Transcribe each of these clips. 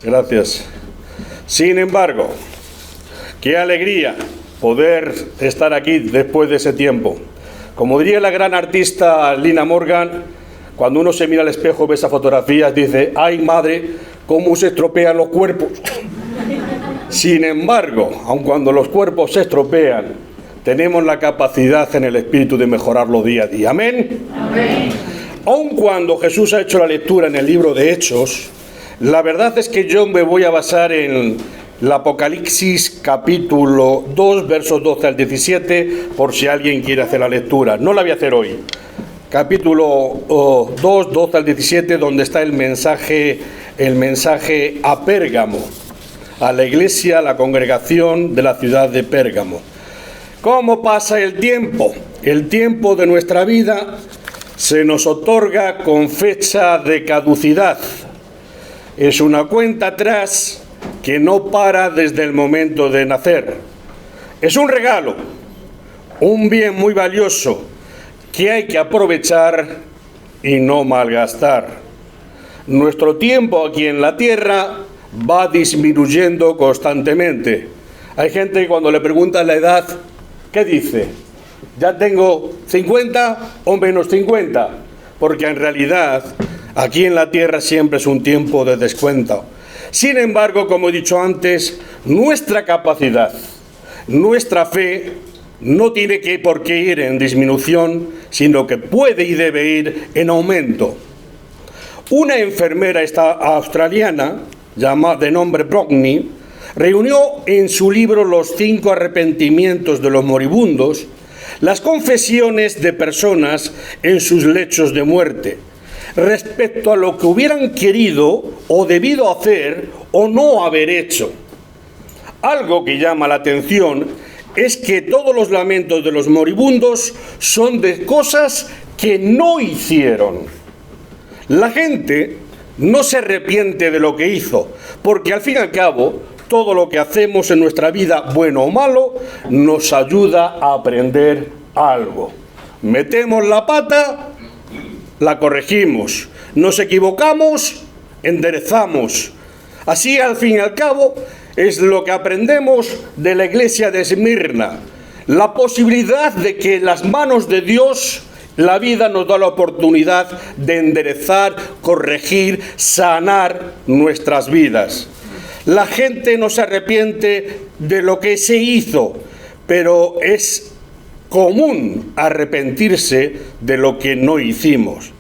Gracias. Sin embargo, qué alegría poder estar aquí después de ese tiempo. Como diría la gran artista Lina Morgan, cuando uno se mira al espejo, ve esas fotografías, dice: ¡ay, madre, cómo se estropean los cuerpos! Sin embargo, aun cuando los cuerpos se estropean, tenemos la capacidad en el espíritu de mejorarlo día a día. ¿Amén? Amén. Aun cuando Jesús ha hecho la lectura en el libro de Hechos, la verdad es que yo me voy a basar en el Apocalipsis capítulo 2, versos 12 al 17, por si alguien quiere hacer la lectura. No la voy a hacer hoy. Capítulo 2, 12 al 17, donde está el mensaje a Pérgamo, a la iglesia, a la congregación de la ciudad de Pérgamo. ¿Cómo pasa el tiempo? El tiempo de nuestra vida se nos otorga con fecha de caducidad. Es una cuenta atrás que no para desde el momento de nacer. Es un regalo, un bien muy valioso que hay que aprovechar y no malgastar. Nuestro tiempo aquí en la tierra va disminuyendo constantemente. Hay gente que cuando le preguntan la edad, ¿qué dice? ¿Ya tengo 50 o menos 50? Porque en realidad aquí en la tierra siempre es un tiempo de descuento. Sin embargo, como he dicho antes, nuestra capacidad, nuestra fe no tiene por qué ir en disminución, sino que puede y debe ir en aumento. Una enfermera australiana, de nombre Brocni, reunió en su libro Los 5 arrepentimientos de los moribundos las confesiones de personas en sus lechos de muerte respecto a lo que hubieran querido o debido hacer o no haber hecho. Algo que llama la atención es que todos los lamentos de los moribundos son de cosas que no hicieron. La gente no se arrepiente de lo que hizo, porque al fin y al cabo todo lo que hacemos en nuestra vida, bueno o malo, nos ayuda a aprender algo. Metemos la pata, la corregimos. Nos equivocamos, enderezamos. Así, al fin y al cabo, es lo que aprendemos de la iglesia de Esmirna. La posibilidad de que en las manos de Dios la vida nos da la oportunidad de enderezar, corregir, sanar nuestras vidas. La gente no se arrepiente de lo que se hizo, pero es común arrepentirse de lo que no hicimos.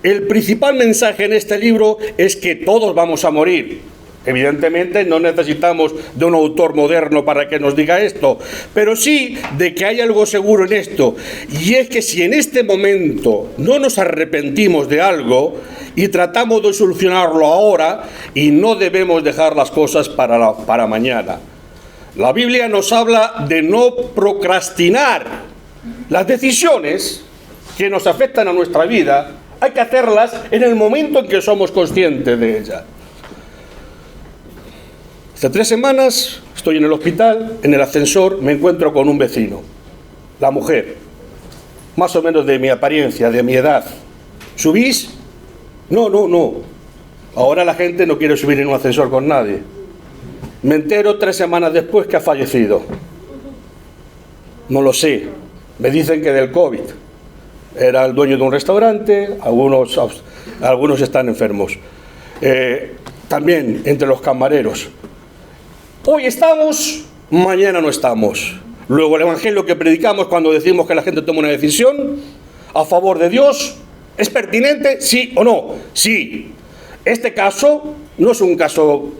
El principal mensaje en este libro es que todos vamos a morir. Evidentemente no necesitamos de un autor moderno para que nos diga esto, pero sí de que hay algo seguro en esto, y es que si en este momento no nos arrepentimos de algo y tratamos de solucionarlo ahora, y no debemos dejar las cosas para mañana. La Biblia nos habla de no procrastinar. Las decisiones que nos afectan a nuestra vida hay que hacerlas en el momento en que somos conscientes de ellas. Hace 3 semanas estoy en el hospital, en el ascensor, me encuentro con un vecino, la mujer, más o menos de mi apariencia, de mi edad. ¿Subís? No. Ahora la gente no quiere subir en un ascensor con nadie. Me entero 3 semanas después que ha fallecido. No lo sé. Me dicen que del COVID. Era el dueño de un restaurante, algunos están enfermos. También entre los camareros. Hoy estamos, mañana no estamos. Luego el evangelio que predicamos cuando decimos que la gente toma una decisión a favor de Dios, ¿es pertinente? ¿Sí o no? Sí. Este caso no es un caso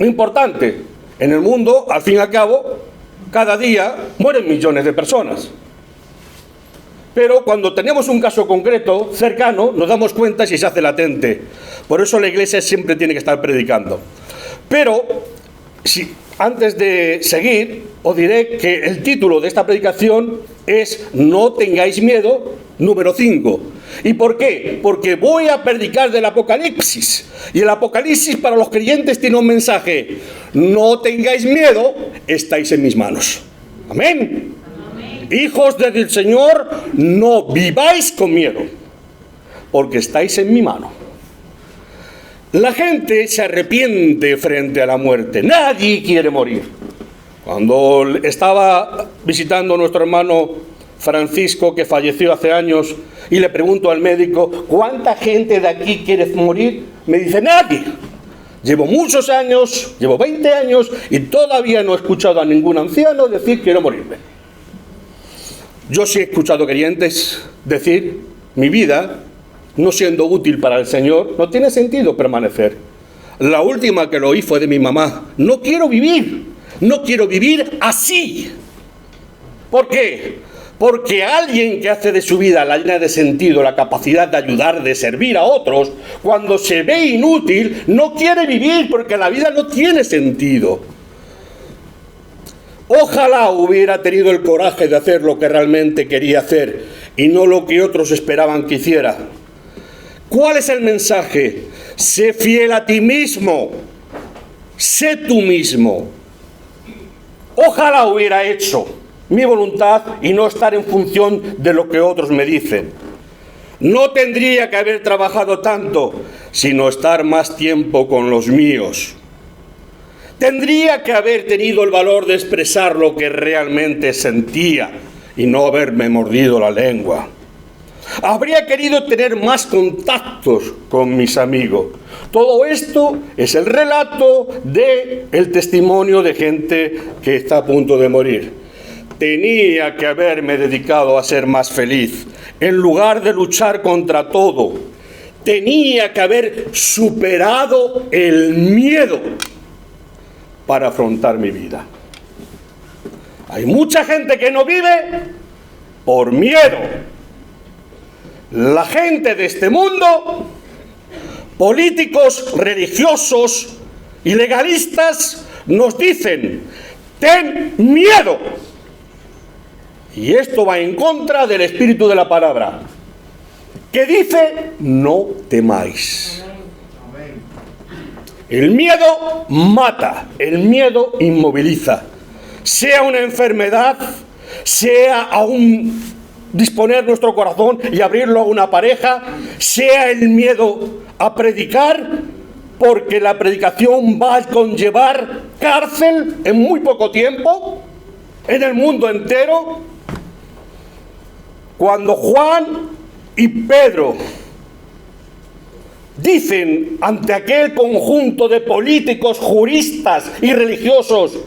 importante. En el mundo, al fin y al cabo, cada día mueren millones de personas. Pero cuando tenemos un caso concreto, cercano, nos damos cuenta si se hace latente. Por eso la iglesia siempre tiene que estar predicando. Pero, antes de seguir, os diré que el título de esta predicación es No tengáis miedo, número 5. ¿Y por qué? Porque voy a predicar del Apocalipsis. Y el Apocalipsis para los creyentes tiene un mensaje. No tengáis miedo, estáis en mis manos. Amén. Hijos del Señor, no viváis con miedo, porque estáis en mi mano. La gente se arrepiente frente a la muerte. Nadie quiere morir. Cuando estaba visitando a nuestro hermano Francisco, que falleció hace años, y le pregunto al médico, ¿cuánta gente de aquí quiere morir? Me dice, nadie. Llevo muchos años, llevo 20 años, y todavía no he escuchado a ningún anciano decir quiero morirme. Yo sí he escuchado creyentes decir, mi vida, no siendo útil para el Señor, no tiene sentido permanecer. La última que lo oí fue de mi mamá. No quiero vivir así. ¿Por qué? Porque alguien que hace de su vida la llena de sentido, la capacidad de ayudar, de servir a otros, cuando se ve inútil, no quiere vivir porque la vida no tiene sentido. Ojalá hubiera tenido el coraje de hacer lo que realmente quería hacer y no lo que otros esperaban que hiciera. ¿Cuál es el mensaje? Sé fiel a ti mismo. Sé tú mismo. Ojalá hubiera hecho mi voluntad y no estar en función de lo que otros me dicen. No tendría que haber trabajado tanto, sino estar más tiempo con los míos. Tendría que haber tenido el valor de expresar lo que realmente sentía y no haberme mordido la lengua. Habría querido tener más contactos con mis amigos. Todo esto es el relato del testimonio de gente que está a punto de morir. Tenía que haberme dedicado a ser más feliz, en lugar de luchar contra todo. Tenía que haber superado el miedo para afrontar mi vida. Hay mucha gente que no vive por miedo. La gente de este mundo, políticos, religiosos y legalistas, nos dicen, ten miedo. Y esto va en contra del espíritu de la palabra, que dice, no temáis. El miedo mata, el miedo inmoviliza. Sea una enfermedad, sea a un disponer nuestro corazón y abrirlo a una pareja, sea el miedo a predicar, porque la predicación va a conllevar cárcel en muy poco tiempo, en el mundo entero. Cuando Juan y Pedro dicen ante aquel conjunto de políticos, juristas y religiosos,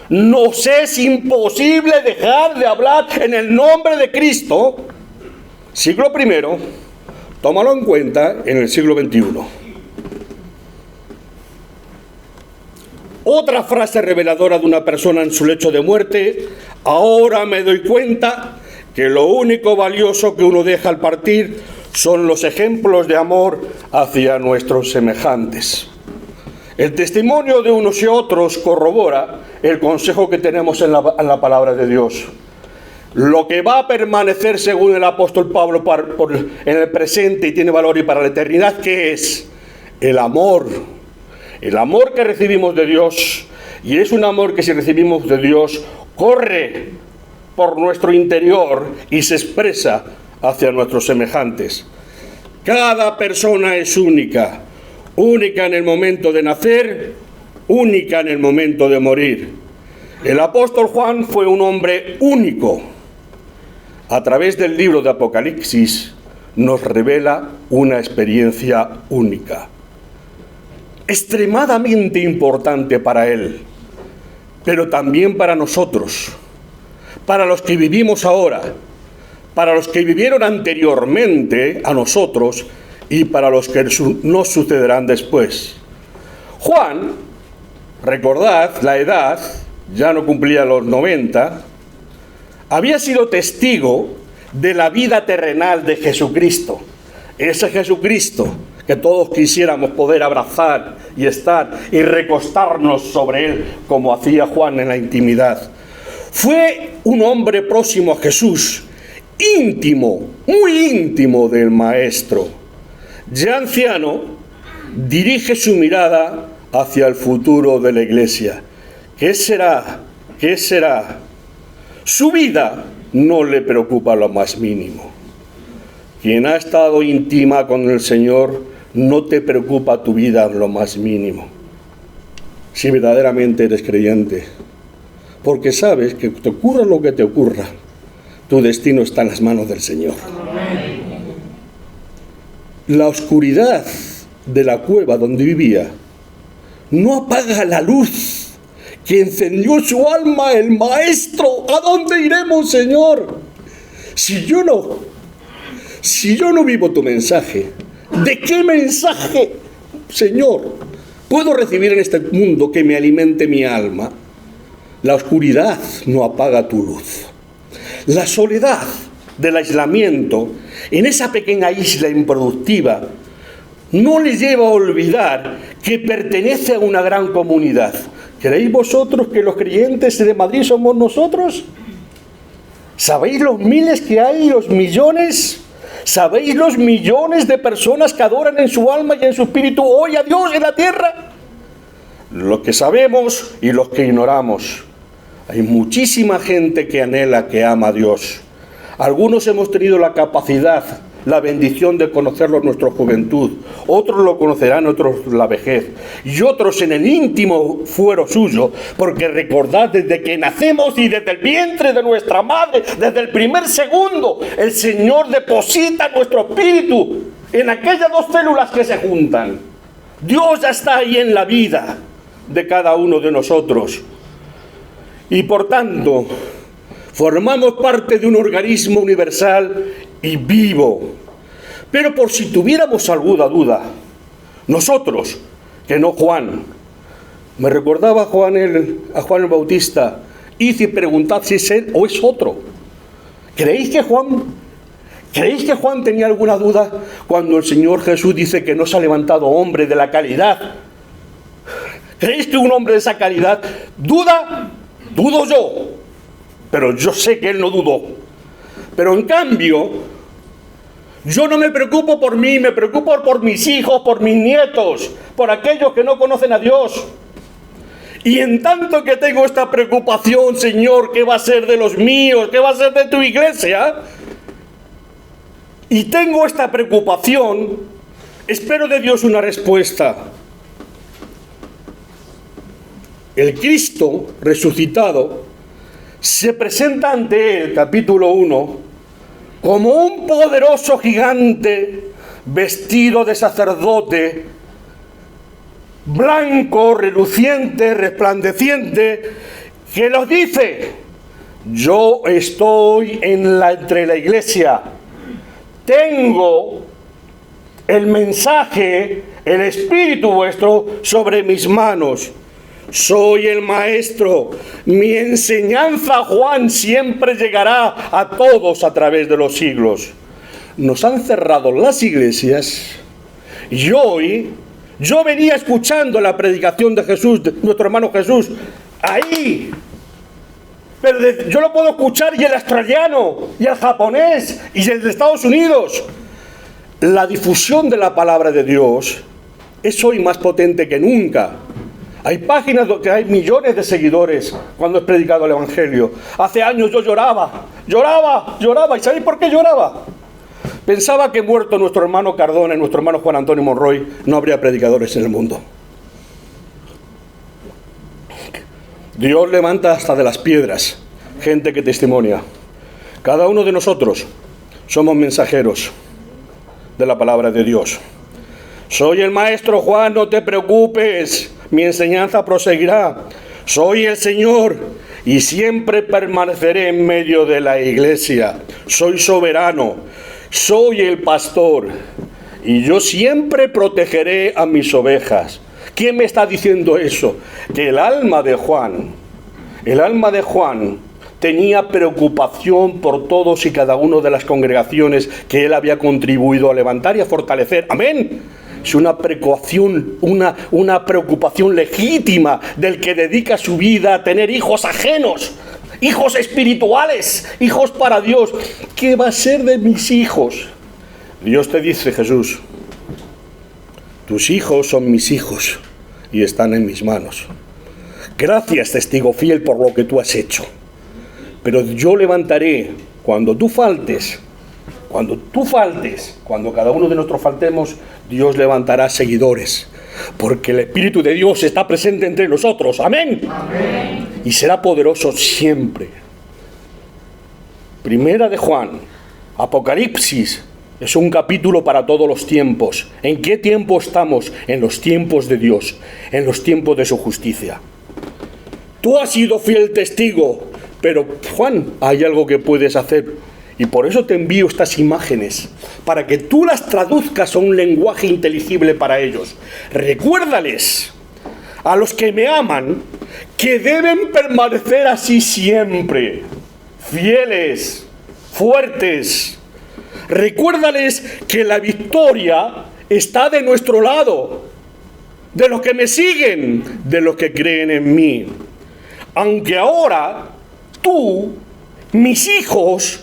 nos es imposible dejar de hablar en el nombre de Cristo, siglo I, tómalo en cuenta en el siglo XXI. Otra frase reveladora de una persona en su lecho de muerte, ahora me doy cuenta que lo único valioso que uno deja al partir son los ejemplos de amor hacia nuestros semejantes. El testimonio de unos y otros corrobora el consejo que tenemos en la palabra de Dios. Lo que va a permanecer, según el apóstol Pablo, en el presente y tiene valor y para la eternidad, ¿qué es? El amor. El amor que recibimos de Dios. Y es un amor que, si recibimos de Dios, corre por nuestro interior y se expresa hacia nuestros semejantes. Cada persona es única. Única en el momento de nacer, única en el momento de morir. El apóstol Juan fue un hombre único. A través del libro de Apocalipsis nos revela una experiencia única, extremadamente importante para él, pero también para nosotros, para los que vivimos ahora, para los que vivieron anteriormente a nosotros y para los que nos sucederán después. Juan, recordad la edad, ya no cumplía los 90, había sido testigo de la vida terrenal de Jesucristo. Ese Jesucristo que todos quisiéramos poder abrazar y estar y recostarnos sobre él como hacía Juan en la intimidad. Fue un hombre próximo a Jesús, íntimo, muy íntimo del Maestro. Ya anciano, dirige su mirada hacia el futuro de la Iglesia. ¿Qué será? ¿Qué será? Su vida no le preocupa lo más mínimo. Quien ha estado íntima con el Señor no te preocupa tu vida en lo más mínimo, si verdaderamente eres creyente, porque sabes que te ocurra lo que te ocurra, tu destino está en las manos del Señor. La oscuridad de la cueva donde vivía no apaga la luz que encendió su alma el Maestro. ¿A dónde iremos, Señor? Si yo no vivo tu mensaje, ¿de qué mensaje, Señor, puedo recibir en este mundo que me alimente mi alma? La oscuridad no apaga tu luz. La soledad del aislamiento en esa pequeña isla improductiva no les lleva a olvidar que pertenece a una gran comunidad. ¿Creéis vosotros que los creyentes de Madrid somos nosotros? ¿Sabéis los miles que hay, los millones? ¿Sabéis los millones de personas que adoran en su alma y en su espíritu hoy a Dios en la tierra? Los que sabemos y los que ignoramos. Hay muchísima gente que anhela, que ama a Dios. Algunos hemos tenido la capacidad, la bendición de conocerlo en nuestra juventud. Otros lo conocerán, otros la vejez. Y otros en el íntimo fuero suyo. Porque recordad, desde que nacemos y desde el vientre de nuestra madre, desde el primer segundo, el Señor deposita nuestro espíritu en aquellas dos células que se juntan. Dios ya está ahí en la vida de cada uno de nosotros. Y por tanto, formamos parte de un organismo universal y vivo. Pero por si tuviéramos alguna duda, nosotros, que no Juan, me recordaba a Juan el Bautista, id y preguntad si es él o es otro. ¿Creéis que Juan tenía alguna duda cuando el Señor Jesús dice que no se ha levantado hombre de la calidad? ¿Creéis que un hombre de esa calidad duda? Dudo yo, pero yo sé que él no dudó. Pero en cambio, yo no me preocupo por mí, me preocupo por mis hijos, por mis nietos, por aquellos que no conocen a Dios. Y en tanto que tengo esta preocupación, Señor, ¿qué va a ser de los míos? ¿Qué va a ser de tu iglesia? Y tengo esta preocupación, espero de Dios una respuesta. El Cristo resucitado se presenta ante él, capítulo 1, como un poderoso gigante vestido de sacerdote, blanco, reluciente, resplandeciente, que nos dice: yo estoy entre la iglesia, tengo el mensaje, el espíritu vuestro sobre mis manos. Soy el Maestro. Mi enseñanza, Juan, siempre llegará a todos a través de los siglos. Nos han cerrado las iglesias y hoy yo venía escuchando la predicación de Jesús, de nuestro hermano Jesús, ahí. Pero yo lo puedo escuchar y el australiano, y el japonés, y el de Estados Unidos. La difusión de la palabra de Dios es hoy más potente que nunca. Hay páginas donde hay millones de seguidores cuando he predicado el Evangelio. Hace años yo lloraba. ¿Y sabéis por qué lloraba? Pensaba que muerto nuestro hermano Cardona y nuestro hermano Juan Antonio Monroy, no habría predicadores en el mundo. Dios levanta hasta de las piedras gente que testimonia. Cada uno de nosotros somos mensajeros de la palabra de Dios. Soy el Maestro, Juan, no te preocupes. Mi enseñanza proseguirá. Soy el Señor y siempre permaneceré en medio de la iglesia. Soy soberano, soy el pastor y yo siempre protegeré a mis ovejas. ¿Quién me está diciendo eso? Que el alma de Juan tenía preocupación por todos y cada uno de las congregaciones que él había contribuido a levantar y a fortalecer. Amén. Es una preocupación legítima del que dedica su vida a tener hijos ajenos, hijos espirituales, hijos para Dios. ¿Qué va a ser de mis hijos? Dios te dice, Jesús, tus hijos son mis hijos y están en mis manos. Gracias, testigo fiel, por lo que tú has hecho. Pero yo levantaré cuando tú faltes, cuando cada uno de nosotros faltemos, Dios levantará seguidores, porque el Espíritu de Dios está presente entre nosotros. Amén. Amén. Y será poderoso siempre. Primera de Juan, Apocalipsis, es un capítulo para todos los tiempos. ¿En qué tiempo estamos? En los tiempos de Dios, en los tiempos de su justicia. Tú has sido fiel testigo, pero Juan, hay algo que puedes hacer. Y por eso te envío estas imágenes, para que tú las traduzcas a un lenguaje inteligible para ellos. Recuérdales a los que me aman que deben permanecer así siempre, fieles, fuertes. Recuérdales que la victoria está de nuestro lado, de los que me siguen, de los que creen en mí. Aunque ahora tú, mis hijos,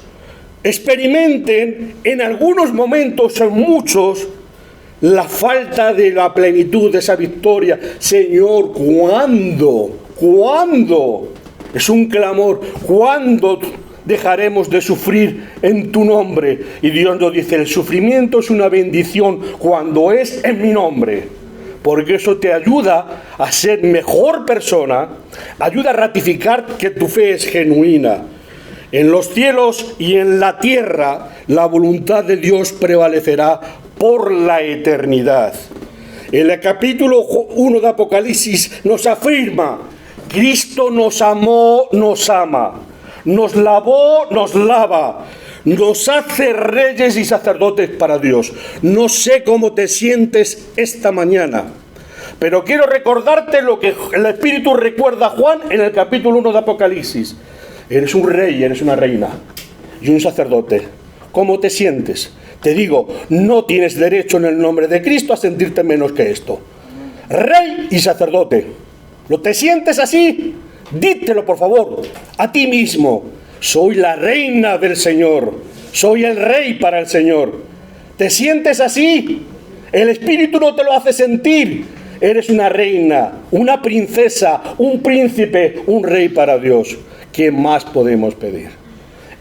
experimenten en algunos momentos, en muchos, la falta de la plenitud de esa victoria. Señor, ¿cuándo? ¿Cuándo? Es un clamor. ¿Cuándo dejaremos de sufrir en tu nombre? Y Dios nos dice, el sufrimiento es una bendición cuando es en mi nombre, porque eso te ayuda a ser mejor persona, ayuda a ratificar que tu fe es genuina. En los cielos y en la tierra, la voluntad de Dios prevalecerá por la eternidad. En el capítulo 1 de Apocalipsis nos afirma, Cristo nos amó, nos ama, nos lavó, nos lava, nos hace reyes y sacerdotes para Dios. No sé cómo te sientes esta mañana, pero quiero recordarte lo que el Espíritu recuerda a Juan en el capítulo 1 de Apocalipsis. Eres un rey, eres una reina y un sacerdote. ¿Cómo te sientes? Te digo, no tienes derecho en el nombre de Cristo a sentirte menos que esto. Rey y sacerdote. ¿Lo te sientes así? Dítelo, por favor, a ti mismo. Soy la reina del Señor. Soy el rey para el Señor. ¿Te sientes así? El Espíritu no te lo hace sentir. Eres una reina, una princesa, un príncipe, un rey para Dios. ¿Qué más podemos pedir?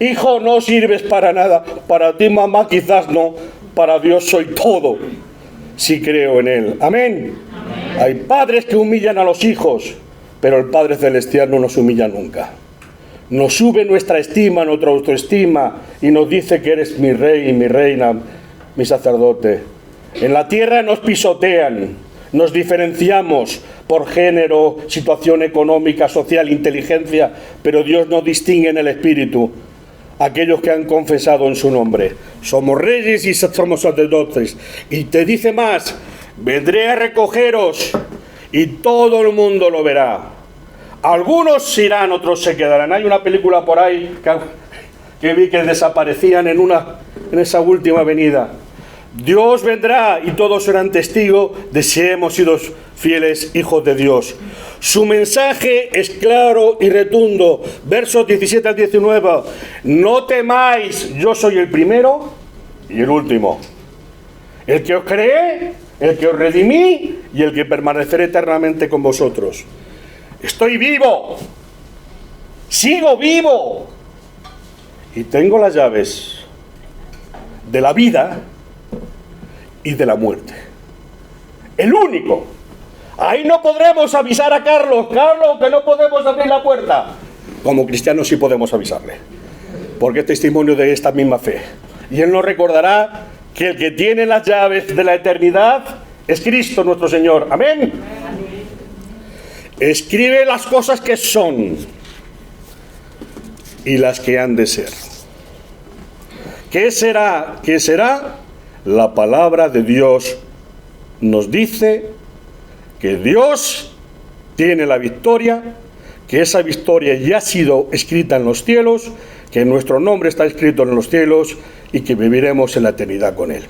Hijo, no sirves para nada. Para ti, mamá, quizás no. Para Dios soy todo, si creo en Él. Amén. Amén. Hay padres que humillan a los hijos, pero el Padre Celestial no nos humilla nunca. Nos sube nuestra estima, nuestra autoestima, y nos dice que eres mi rey, mi reina, mi sacerdote. En la tierra nos pisotean, nos diferenciamos por género, situación económica, social, inteligencia, pero Dios nos distingue en el Espíritu. Aquellos que han confesado en su nombre. Somos reyes y somos sacerdotes. Y te dice más, vendré a recogeros y todo el mundo lo verá. Algunos se irán, otros se quedarán. Hay una película por ahí que vi que desaparecían en esa última venida. Dios vendrá y todos serán testigos de si hemos sido fieles hijos de Dios. Su mensaje es claro y rotundo. Versos 17 al 19. No temáis, yo soy el primero y el último. El que os creé, el que os redimí y el que permaneceré eternamente con vosotros. Estoy vivo. Sigo vivo. Y tengo las llaves de la vida y de la muerte. El único. Ahí no podremos avisar a Carlos, que no podemos abrir la puerta. Como cristianos sí podemos avisarle, porque es testimonio de esta misma fe. Y él nos recordará que el que tiene las llaves de la eternidad es Cristo nuestro Señor. Amén. Escribe las cosas que son y las que han de ser. ¿Qué será? ¿Qué será? La palabra de Dios nos dice que Dios tiene la victoria, que esa victoria ya ha sido escrita en los cielos, que nuestro nombre está escrito en los cielos y que viviremos en la eternidad con Él.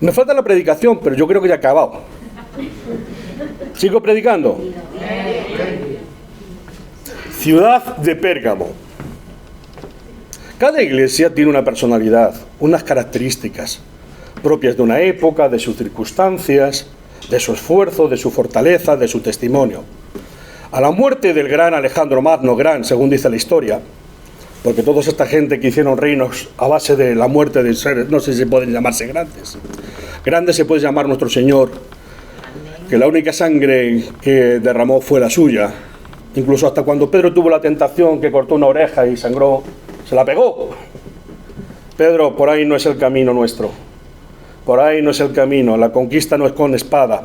Me falta la predicación, pero yo creo que ya he acabado. ¿Sigo predicando? Ciudad de Pérgamo. Cada iglesia tiene una personalidad, unas características propias de una época, de sus circunstancias, de su esfuerzo, de su fortaleza, de su testimonio. A la muerte del gran Alejandro Magno, según dice la historia, porque toda esta gente que hicieron reinos a base de la muerte de seres, no sé si pueden llamarse grandes. Grande se puede llamar nuestro Señor, que la única sangre que derramó fue la suya. Incluso hasta cuando Pedro tuvo la tentación que cortó una oreja y sangró, se la pegó. Pedro, por ahí no es el camino nuestro. Por ahí no es el camino. La conquista no es con espada.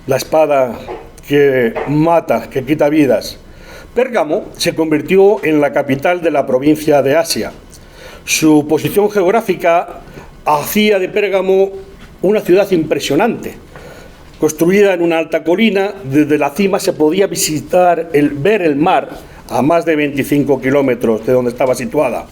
La espada que mata, que quita vidas. Pérgamo se convirtió en la capital de la provincia de Asia. Su posición geográfica hacía de Pérgamo una ciudad impresionante. Construida en una alta colina, desde la cima se podía ver el mar a más de 25 kilómetros de donde estaba situada.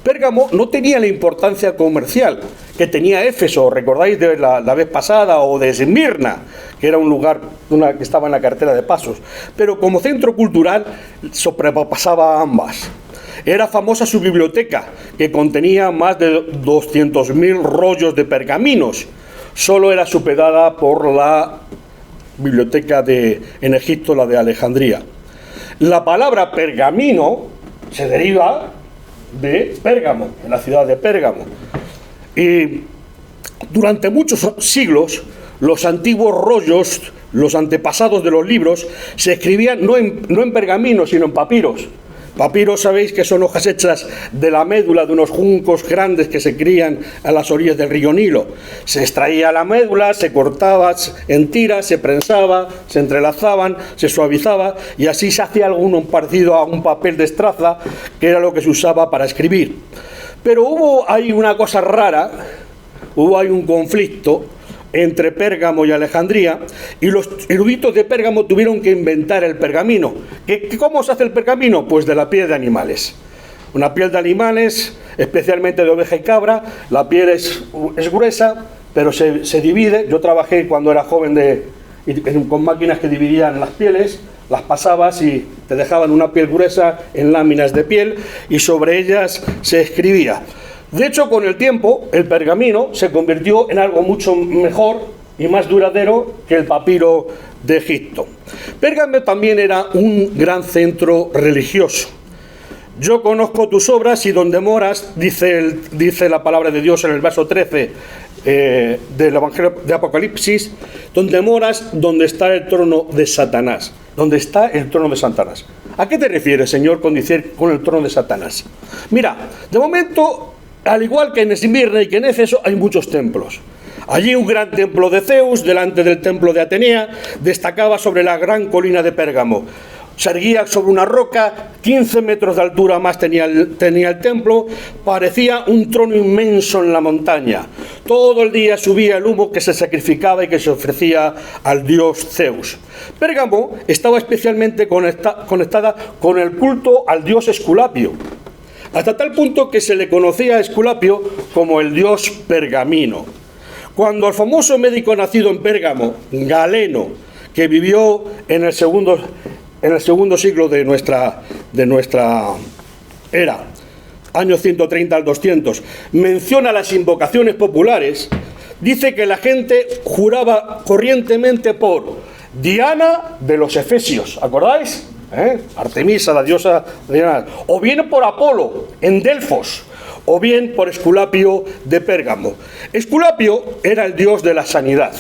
Pérgamo no tenía la importancia comercial que tenía Éfeso, recordáis de la vez pasada, o de Esmirna, que era un lugar que estaba en la carretera de pasos, pero como centro cultural sobrepasaba a ambas. Era famosa su biblioteca, que contenía más de 200.000 rollos de pergaminos. Solo era superada por la biblioteca en Egipto, la de Alejandría. La palabra pergamino se deriva de Pérgamo, en la ciudad de Pérgamo. Y durante muchos siglos, los antiguos rollos, los antepasados de los libros, se escribían no en pergaminos, sino en papiros. Papiros, sabéis que son hojas hechas de la médula de unos juncos grandes que se crían a las orillas del río Nilo. Se extraía la médula, se cortaba en tiras, se prensaba, se entrelazaban, se suavizaba y así se hacía alguno parecido a un papel de estraza, que era lo que se usaba para escribir. Pero hubo ahí una cosa rara, hubo ahí un conflicto entre Pérgamo y Alejandría, y los eruditos de Pérgamo tuvieron que inventar el pergamino. ¿Cómo se hace el pergamino? Pues de la piel de animales. Una piel de animales, especialmente de oveja y cabra. La piel es gruesa, pero se divide. Yo trabajé cuando era joven con máquinas que dividían las pieles, las pasabas y te dejaban una piel gruesa en láminas de piel, y sobre ellas se escribía. De hecho, con el tiempo, el pergamino se convirtió en algo mucho mejor y más duradero que el papiro de Egipto. Pérgamo también era un gran centro religioso. Yo conozco tus obras y donde moras, dice la palabra de Dios en el verso 13 del Evangelio de Apocalipsis, donde moras, donde está el trono de Satanás. Donde está el trono de Satanás. ¿A qué te refieres, Señor, con decir con el trono de Satanás? Mira, de momento, al igual que en Esmirna y que en Éfeso, hay muchos templos. Allí un gran templo de Zeus, delante del templo de Atenea, destacaba sobre la gran colina de Pérgamo. Se erguía sobre una roca, 15 metros de altura más tenía el templo, parecía un trono inmenso en la montaña. Todo el día subía el humo que se sacrificaba y que se ofrecía al dios Zeus. Pérgamo estaba especialmente conectada con el culto al dios Esculapio, hasta tal punto que se le conocía a Esculapio como el dios pergamino. Cuando el famoso médico nacido en Pérgamo, Galeno, que vivió en el segundo siglo de nuestra era, año 130 al 200, menciona las invocaciones populares, dice que la gente juraba corrientemente por Diana de los Efesios, ¿acordáis? Artemisa, la diosa de Diana, o bien por Apolo en Delfos, o bien por Esculapio de Pérgamo. Esculapio era el dios de la sanidad.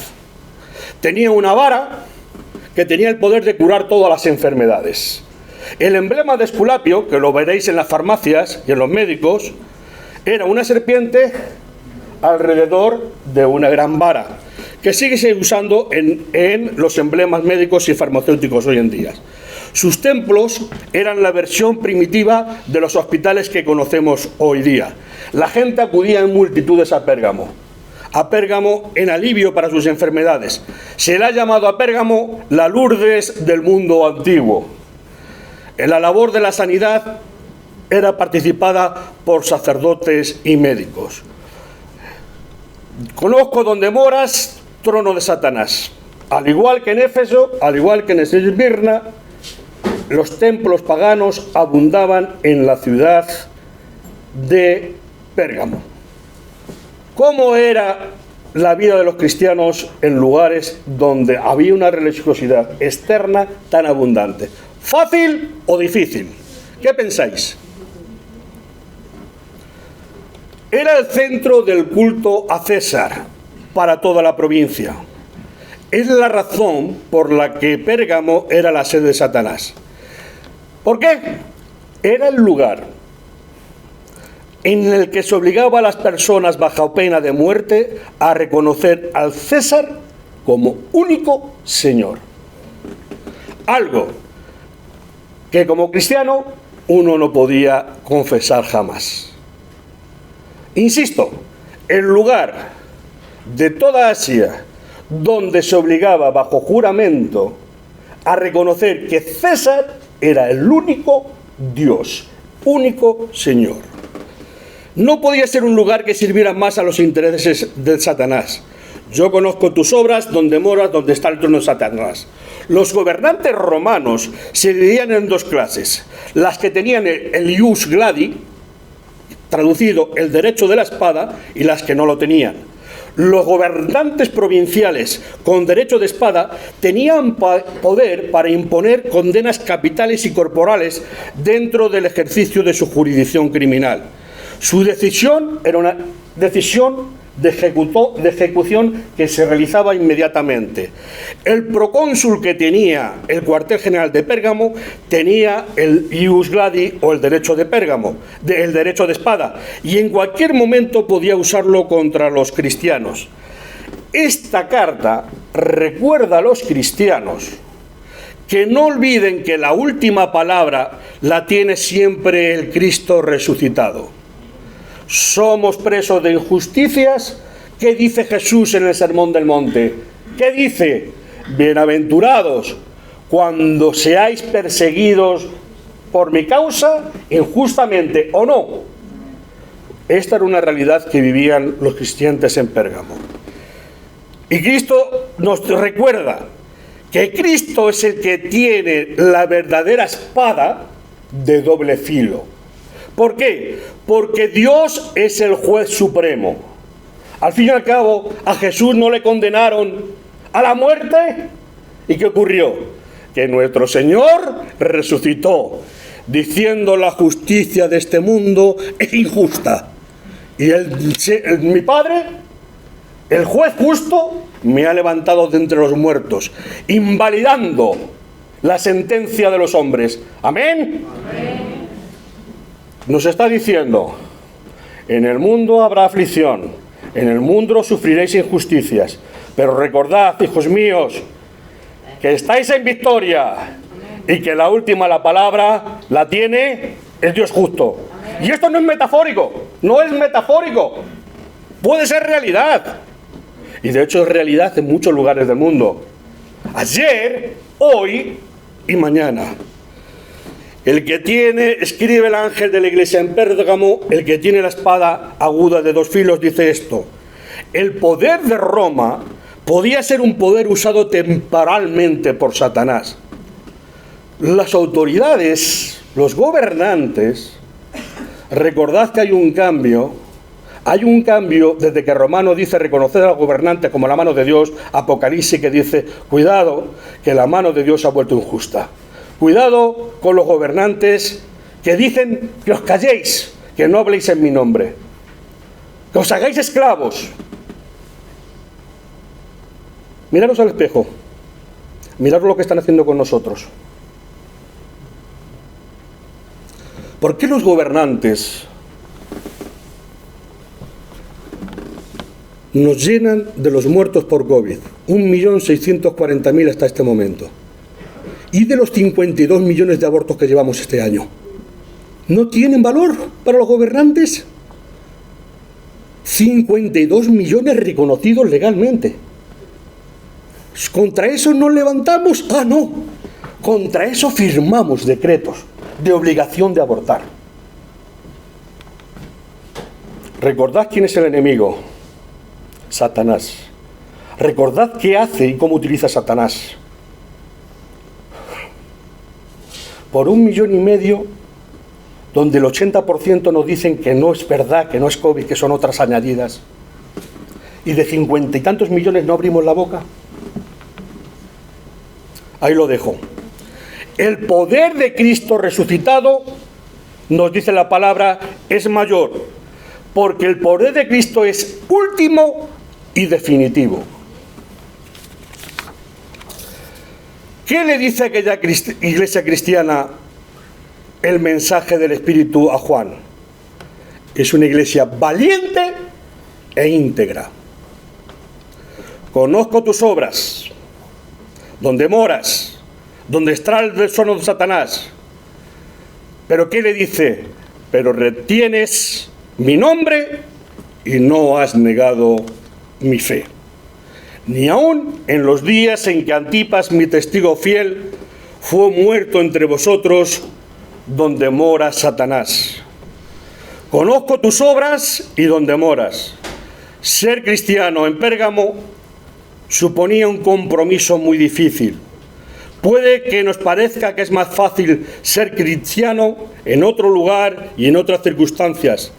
Tenía una vara que tenía el poder de curar todas las enfermedades. El emblema de Esculapio, que lo veréis en las farmacias y en los médicos, era una serpiente alrededor de una gran vara, que sigue usando en los emblemas médicos y farmacéuticos hoy en día. Sus templos eran la versión primitiva de los hospitales que conocemos hoy día. La gente acudía en multitudes a Pérgamo en alivio para sus enfermedades. Se le ha llamado a Pérgamo la Lourdes del mundo antiguo. En la labor de la sanidad era participada por sacerdotes y médicos. Conozco donde moras, trono de Satanás. Al igual que en Éfeso, al igual que en Esmirna, los templos paganos abundaban en la ciudad de Pérgamo. ¿Cómo era la vida de los cristianos en lugares donde había una religiosidad externa tan abundante? ¿Fácil o difícil? ¿Qué pensáis? Era el centro del culto a César para toda la provincia. Es la razón por la que Pérgamo era la sede de Satanás. ¿Por qué? Era el lugar en el que se obligaba a las personas bajo pena de muerte a reconocer al César como único Señor. Algo que como cristiano uno no podía confesar jamás. Insisto, el lugar de toda Asia donde se obligaba bajo juramento a reconocer que César era el único Dios, único Señor. No podía ser un lugar que sirviera más a los intereses de Satanás. Yo conozco tus obras, donde moras, donde está el trono de Satanás. Los gobernantes romanos se dividían en dos clases. Las que tenían el ius gladi, traducido el derecho de la espada, y las que no lo tenían. Los gobernantes provinciales con derecho de espada tenían poder para imponer condenas capitales y corporales dentro del ejercicio de su jurisdicción criminal. Su decisión era una decisión de ejecución que se realizaba inmediatamente. El procónsul que tenía el cuartel general de Pérgamo tenía el ius gladi o el derecho de Pérgamo, el derecho de espada, y en cualquier momento podía usarlo contra los cristianos. Esta carta recuerda a los cristianos que no olviden que la última palabra la tiene siempre el Cristo resucitado. Somos presos de injusticias. ¿Qué dice Jesús en el Sermón del Monte? ¿Qué dice? Bienaventurados cuando seáis perseguidos por mi causa, injustamente o no. Esta era una realidad que vivían los cristianos en Pérgamo. Y Cristo nos recuerda que Cristo es el que tiene la verdadera espada de doble filo. ¿Por qué? Porque Dios es el juez supremo. Al fin y al cabo, a Jesús no le condenaron a la muerte. ¿Y qué ocurrió? Que nuestro Señor resucitó, diciendo la justicia de este mundo es injusta. Y mi Padre, el juez justo, me ha levantado de entre los muertos, invalidando la sentencia de los hombres. ¿Amén? Amén. Nos está diciendo, en el mundo habrá aflicción, en el mundo sufriréis injusticias, pero recordad, hijos míos, que estáis en victoria y que la palabra la tiene el Dios justo. Y esto no es metafórico, no es metafórico, puede ser realidad. Y de hecho es realidad en muchos lugares del mundo. Ayer, hoy y mañana. El que tiene, escribe el ángel de la iglesia en Pérgamo, el que tiene la espada aguda de dos filos, dice esto: el poder de Roma podía ser un poder usado temporalmente por Satanás. Las autoridades, los gobernantes, recordad que hay un cambio desde que Romano dice reconocer al gobernante como la mano de Dios, Apocalipsis que dice, cuidado, que la mano de Dios ha vuelto injusta. Cuidado con los gobernantes que dicen que os calléis, que no habléis en mi nombre, que os hagáis esclavos. Miraros al espejo, miraros lo que están haciendo con nosotros. ¿Por qué los gobernantes nos llenan de los muertos por COVID? 1.640.000 hasta este momento. Y de los 52 millones de abortos que llevamos este año. ¿No tienen valor para los gobernantes? 52 millones reconocidos legalmente. ¿Contra eso nos levantamos? Ah, no. Contra eso firmamos decretos de obligación de abortar. Recordad quién es el enemigo. Satanás. Recordad qué hace y cómo utiliza Satanás. Por 1,5 millones, donde el 80% nos dicen que no es verdad, que no es COVID, que son otras añadidas, y de 50 y tantos millones no abrimos la boca. Ahí lo dejo. El poder de Cristo resucitado, nos dice la palabra, es mayor porque el poder de Cristo es último y definitivo. ¿Qué le dice aquella iglesia cristiana el mensaje del Espíritu a Juan? Es una iglesia valiente e íntegra. Conozco tus obras, donde moras, donde está el deshonor de Satanás. Pero ¿qué le dice? Pero retienes mi nombre y no has negado mi fe. Ni aun en los días en que Antipas, mi testigo fiel, fue muerto entre vosotros, donde mora Satanás. Conozco tus obras y donde moras. Ser cristiano en Pérgamo suponía un compromiso muy difícil. Puede que nos parezca que es más fácil ser cristiano en otro lugar y en otras circunstancias,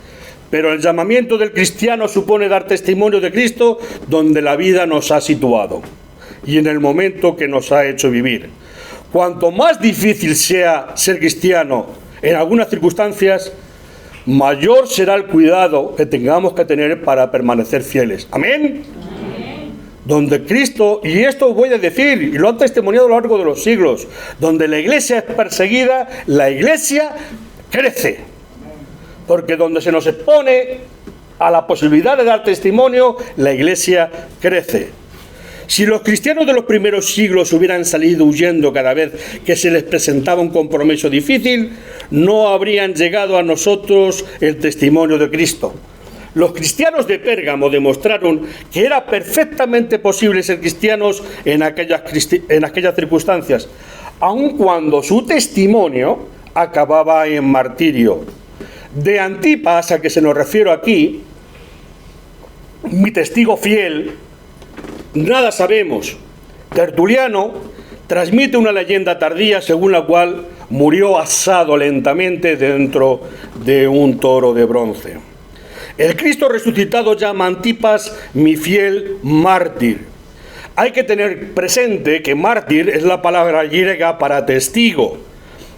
pero el llamamiento del cristiano supone dar testimonio de Cristo donde la vida nos ha situado y en el momento que nos ha hecho vivir. Cuanto más difícil sea ser cristiano en algunas circunstancias, mayor será el cuidado que tengamos que tener para permanecer fieles. ¿Amén? Donde Cristo, y esto voy a decir, y lo han testimoniado a lo largo de los siglos, donde la iglesia es perseguida, la iglesia crece. Porque donde se nos expone a la posibilidad de dar testimonio, la iglesia crece. Si los cristianos de los primeros siglos hubieran salido huyendo cada vez que se les presentaba un compromiso difícil, no habrían llegado a nosotros el testimonio de Cristo. Los cristianos de Pérgamo demostraron que era perfectamente posible ser cristianos en aquellas circunstancias, aun cuando su testimonio acababa en martirio. De Antipas, a que se nos refiero aquí, mi testigo fiel, nada sabemos. Tertuliano transmite una leyenda tardía según la cual murió asado lentamente dentro de un toro de bronce. El Cristo resucitado llama a Antipas mi fiel mártir. Hay que tener presente que mártir es la palabra griega para testigo.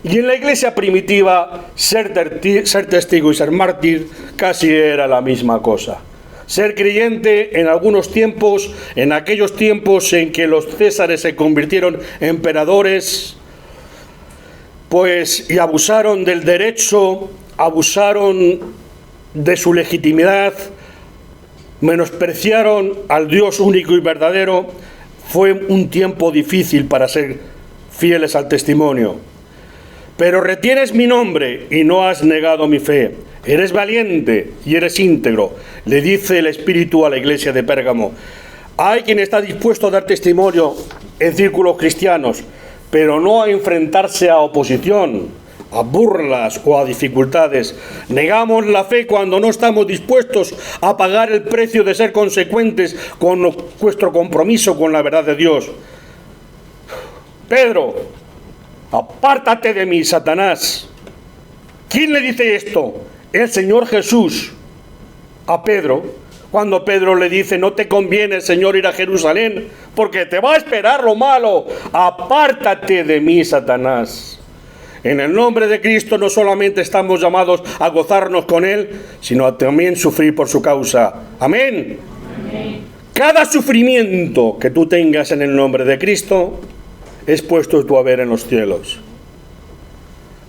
Y en la iglesia primitiva, ser testigo y ser mártir casi era la misma cosa. Ser creyente en algunos tiempos, en aquellos tiempos en que los césares se convirtieron en emperadores, pues y abusaron del derecho, abusaron de su legitimidad, menospreciaron al Dios único y verdadero, fue un tiempo difícil para ser fieles al testimonio. Pero retienes mi nombre y no has negado mi fe. Eres valiente y eres íntegro, le dice el Espíritu a la iglesia de Pérgamo. Hay quien está dispuesto a dar testimonio en círculos cristianos, pero no a enfrentarse a oposición, a burlas o a dificultades. Negamos la fe cuando no estamos dispuestos a pagar el precio de ser consecuentes con nuestro compromiso con la verdad de Dios. Pedro, apártate de mí, Satanás. ¿Quién le dice esto? El Señor Jesús a Pedro, cuando Pedro le dice: no te conviene, Señor, ir a Jerusalén, porque te va a esperar lo malo. Apártate de mí, Satanás. En el nombre de Cristo no solamente estamos llamados a gozarnos con Él, sino a también sufrir por su causa. Amén. Amén. Cada sufrimiento que tú tengas en el nombre de Cristo es puesto tu haber en los cielos.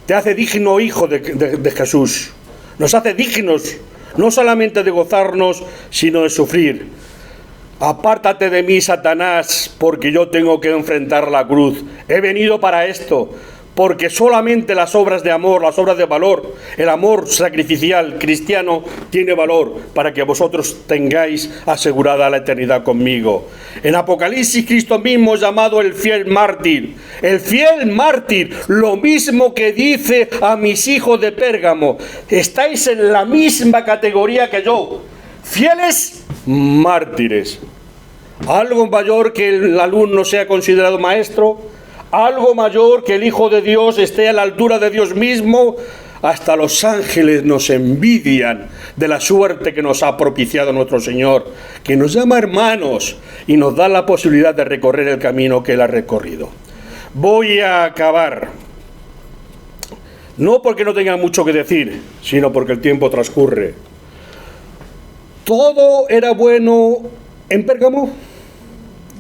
Te hace digno hijo de Jesús. Nos hace dignos no solamente de gozarnos, sino de sufrir. Apártate de mí, Satanás, porque yo tengo que enfrentar la cruz. He venido para esto, porque solamente las obras de amor, las obras de valor, el amor sacrificial cristiano tiene valor para que vosotros tengáis asegurada la eternidad conmigo. En Apocalipsis, Cristo mismo es llamado el fiel mártir. El fiel mártir, lo mismo que dice a mis hijos de Pérgamo: estáis en la misma categoría que yo, fieles mártires. Algo mayor que el alumno sea considerado maestro, algo mayor que el Hijo de Dios esté a la altura de Dios mismo. Hasta los ángeles nos envidian de la suerte que nos ha propiciado nuestro Señor, que nos llama hermanos y nos da la posibilidad de recorrer el camino que Él ha recorrido. Voy a acabar, no porque no tenga mucho que decir, sino porque el tiempo transcurre. todo era bueno en Pérgamo,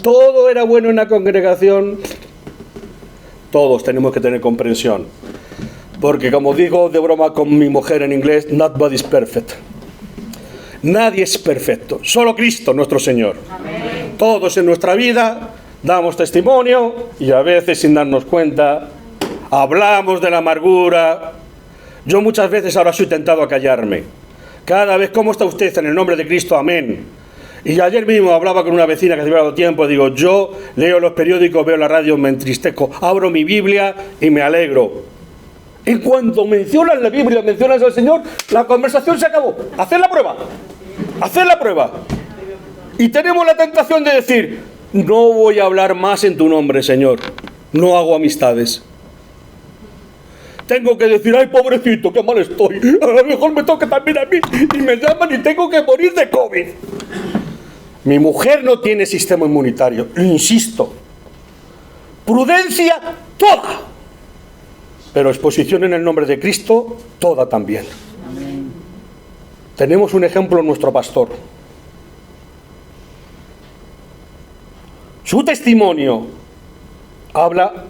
todo era bueno en la congregación. Todos tenemos que tener comprensión, porque como digo de broma con mi mujer en inglés, nobody's perfect. Nadie es perfecto, solo Cristo nuestro Señor. Amén. Todos en nuestra vida damos testimonio y a veces sin darnos cuenta hablamos de la amargura. Yo muchas veces ahora soy tentado a callarme. Cada vez, ¿cómo está usted? En el nombre de Cristo, amén. Y ayer mismo hablaba con una vecina que se había dado tiempo, digo, yo leo los periódicos, veo la radio, me entristezco, abro mi Biblia y me alegro. En cuanto mencionas la Biblia, mencionas al Señor, la conversación se acabó. Haced la prueba. Haced la prueba. Y tenemos la tentación de decir, no voy a hablar más en tu nombre, Señor. No hago amistades. Tengo que decir, ay, pobrecito, qué mal estoy. A lo mejor me toca también a mí. Y me llaman y tengo que morir de COVID. Mi mujer no tiene sistema inmunitario. Insisto. Prudencia, toda. Pero exposición en el nombre de Cristo, toda también. Amén. Tenemos un ejemplo en nuestro pastor. Su testimonio habla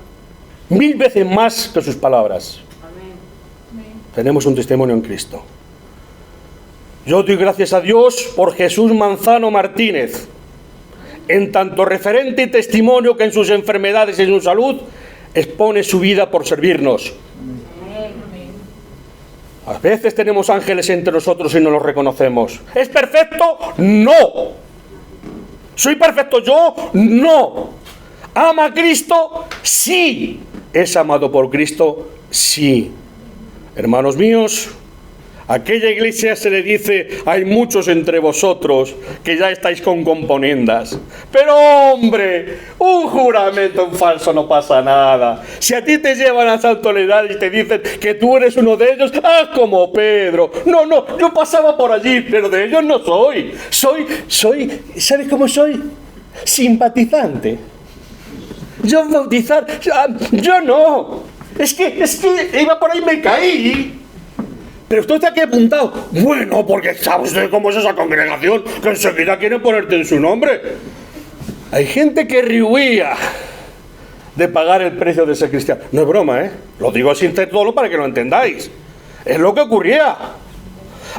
1000 veces más que sus palabras. Amén. Tenemos un testimonio en Cristo. Yo doy gracias a Dios por Jesús Manzano Martínez, en tanto referente y testimonio que en sus enfermedades y en su salud expone su vida por servirnos. A veces tenemos ángeles entre nosotros y no los reconocemos. ¿Es perfecto? No. ¿Soy perfecto yo? No. ¿Ama a Cristo? Sí. ¿Es amado por Cristo? Sí. Hermanos míos, a aquella iglesia se le dice, hay muchos entre vosotros que ya estáis con componendas. Pero hombre, un juramento en falso no pasa nada. Si a ti te llevan a Santa Soledad y te dicen que tú eres uno de ellos, haz como Pedro. No, yo pasaba por allí, pero de ellos no soy. Soy, ¿sabes cómo soy? Simpatizante. Yo bautizar, yo no. Es que iba por ahí y me caí. Pero usted está aquí apuntado. Bueno, porque sabe usted cómo es esa congregación, que enseguida quieren ponerte en su nombre. Hay gente que rehuía de pagar el precio de ser cristiano. No es broma, ¿eh? Lo digo sin todo para que lo entendáis. Es lo que ocurría.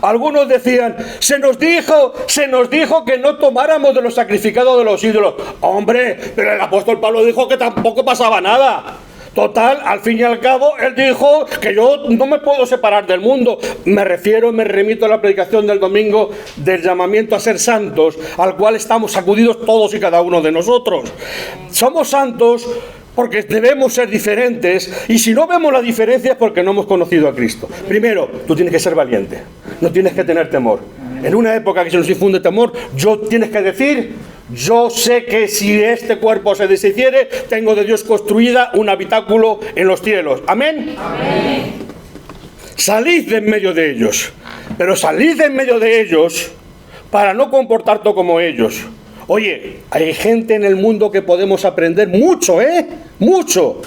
Algunos decían, se nos dijo que no tomáramos de los sacrificados de los ídolos. Hombre, pero el apóstol Pablo dijo que tampoco pasaba nada. Total, al fin y al cabo, él dijo que yo no me puedo separar del mundo. Me remito a la predicación del domingo del llamamiento a ser santos, al cual estamos sacudidos todos y cada uno de nosotros. Somos santos porque debemos ser diferentes, y si no vemos la diferencia es porque no hemos conocido a Cristo. Primero, tú tienes que ser valiente, no tienes que tener temor. En una época que se nos infunde temor, tienes que decir, yo sé que si este cuerpo se deshiciere, tengo de Dios construida un habitáculo en los cielos. ¿Amén? Amén. Salid de en medio de ellos, pero salid de en medio de ellos para no comportarte como ellos. Oye, hay gente en el mundo que podemos aprender mucho, mucho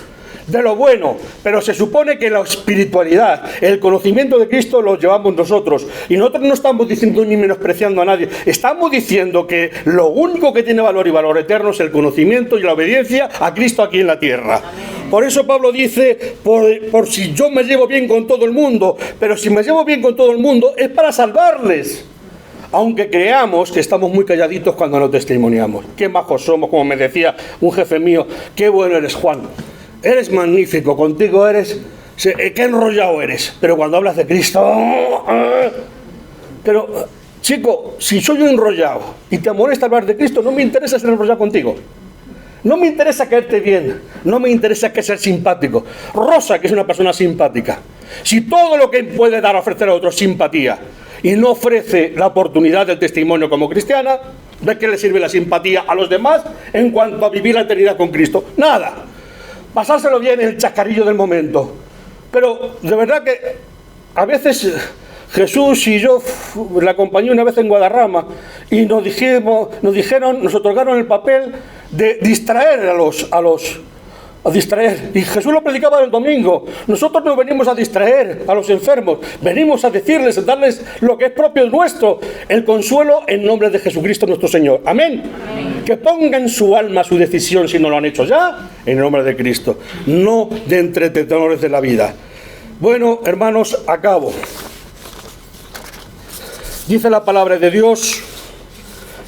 de lo bueno, pero se supone que la espiritualidad, el conocimiento de Cristo lo llevamos nosotros, y nosotros no estamos diciendo ni menospreciando a nadie, estamos diciendo que lo único que tiene valor y valor eterno es el conocimiento y la obediencia a Cristo aquí en la tierra. Amén. Por eso Pablo dice, por si yo me llevo bien con todo el mundo, pero si me llevo bien con todo el mundo es para salvarles. Aunque creamos que estamos muy calladitos cuando nos testimoniamos. Qué majos somos, como me decía un jefe mío, qué bueno eres, Juan. Eres magnífico, contigo eres, qué enrollado eres. Pero cuando hablas de Cristo... Pero, chico, si soy un enrollado y te molesta hablar de Cristo, no me interesa ser enrollado contigo. No me interesa caerte bien, no me interesa que seas simpático. Rosa, que es una persona simpática. Si todo lo que puede dar a ofrecer a otros simpatía y no ofrece la oportunidad del testimonio como cristiana, ¿de qué le sirve la simpatía a los demás en cuanto a vivir la eternidad con Cristo? Nada. Pasárselo bien en el chascarrillo del momento. Pero de verdad que a veces Jesús y yo le acompañé una vez en Guadarrama y nos otorgaron el papel de distraer a a distraer. Y Jesús lo predicaba el domingo. Nosotros no venimos a distraer a los enfermos, venimos a decirles, a darles lo que es propio nuestro, el consuelo en nombre de Jesucristo nuestro Señor. Amén. Amén. Que pongan su alma su decisión, si no lo han hecho ya, en el nombre de Cristo, no de entretenedores de la vida. Bueno, hermanos, acabo. Dice la palabra de Dios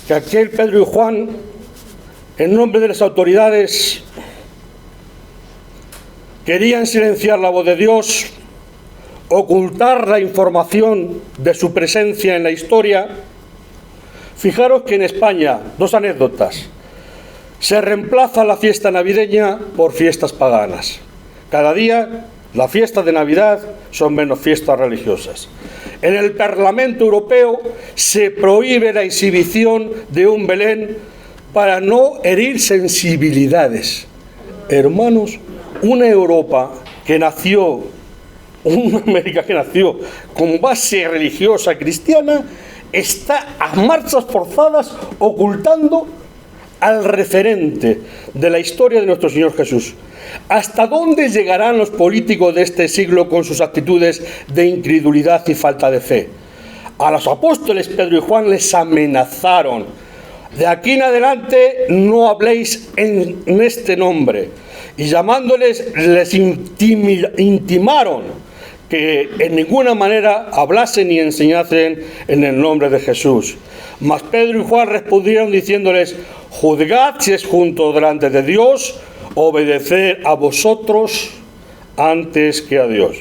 que aquel Pedro y Juan, en nombre de las autoridades, querían silenciar la voz de Dios, ocultar la información de su presencia en la historia. Fijaros que en España, dos anécdotas, se reemplaza la fiesta navideña por fiestas paganas. Cada día la fiesta de Navidad son menos fiestas religiosas. En el Parlamento Europeo se prohíbe la exhibición de un Belén para no herir sensibilidades. Hermanos, una Europa que nació, una América que nació con base religiosa cristiana, está a marchas forzadas ocultando al referente de la historia de nuestro Señor Jesús. ¿Hasta dónde llegarán los políticos de este siglo con sus actitudes de incredulidad y falta de fe? A los apóstoles Pedro y Juan les amenazaron: de aquí en adelante no habléis en este nombre. Y llamándoles, les intimaron que en ninguna manera hablasen ni enseñasen en el nombre de Jesús. Mas Pedro y Juan respondieron diciéndoles: juzgad si es justo delante de Dios obedecer a vosotros antes que a Dios.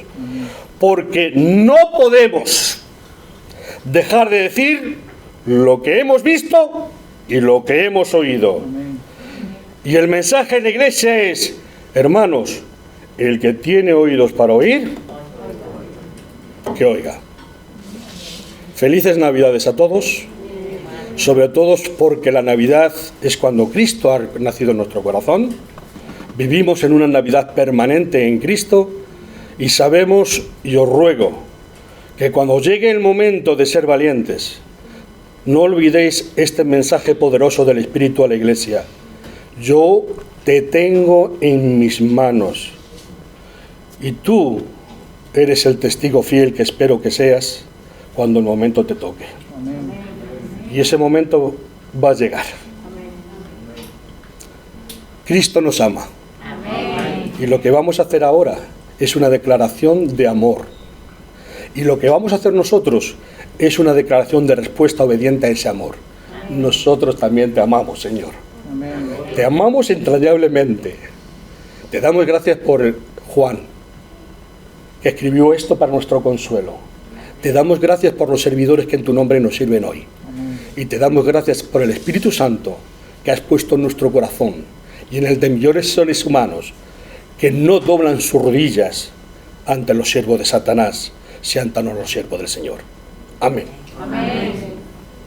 Porque no podemos dejar de decir lo que hemos visto y lo que hemos oído. Y el mensaje de la iglesia es: hermanos, el que tiene oídos para oír, que oiga. Felices Navidades a todos, sobre todo porque la Navidad es cuando Cristo ha nacido en nuestro corazón. Vivimos en una Navidad permanente en Cristo y sabemos, y os ruego, que cuando llegue el momento de ser valientes, no olvidéis este mensaje poderoso del Espíritu a la Iglesia: yo te tengo en mis manos y tú eres el testigo fiel que espero que seas cuando el momento te toque. Amén. Y ese momento va a llegar. Amén. Cristo nos ama. Amén. Y lo que vamos a hacer ahora es una declaración de amor. Y lo que vamos a hacer nosotros es una declaración de respuesta obediente a ese amor. Amén. Nosotros también te amamos, Señor. Amén. Te amamos entrañablemente. Te damos gracias por Juan, que escribió esto para nuestro consuelo. Te damos gracias por los servidores que en tu nombre nos sirven hoy. Amén. Y te damos gracias por el Espíritu Santo que has puesto en nuestro corazón y en el de millones de seres humanos que no doblan sus rodillas ante los siervos de Satanás, sino ante los siervos del Señor. Amén. Amén.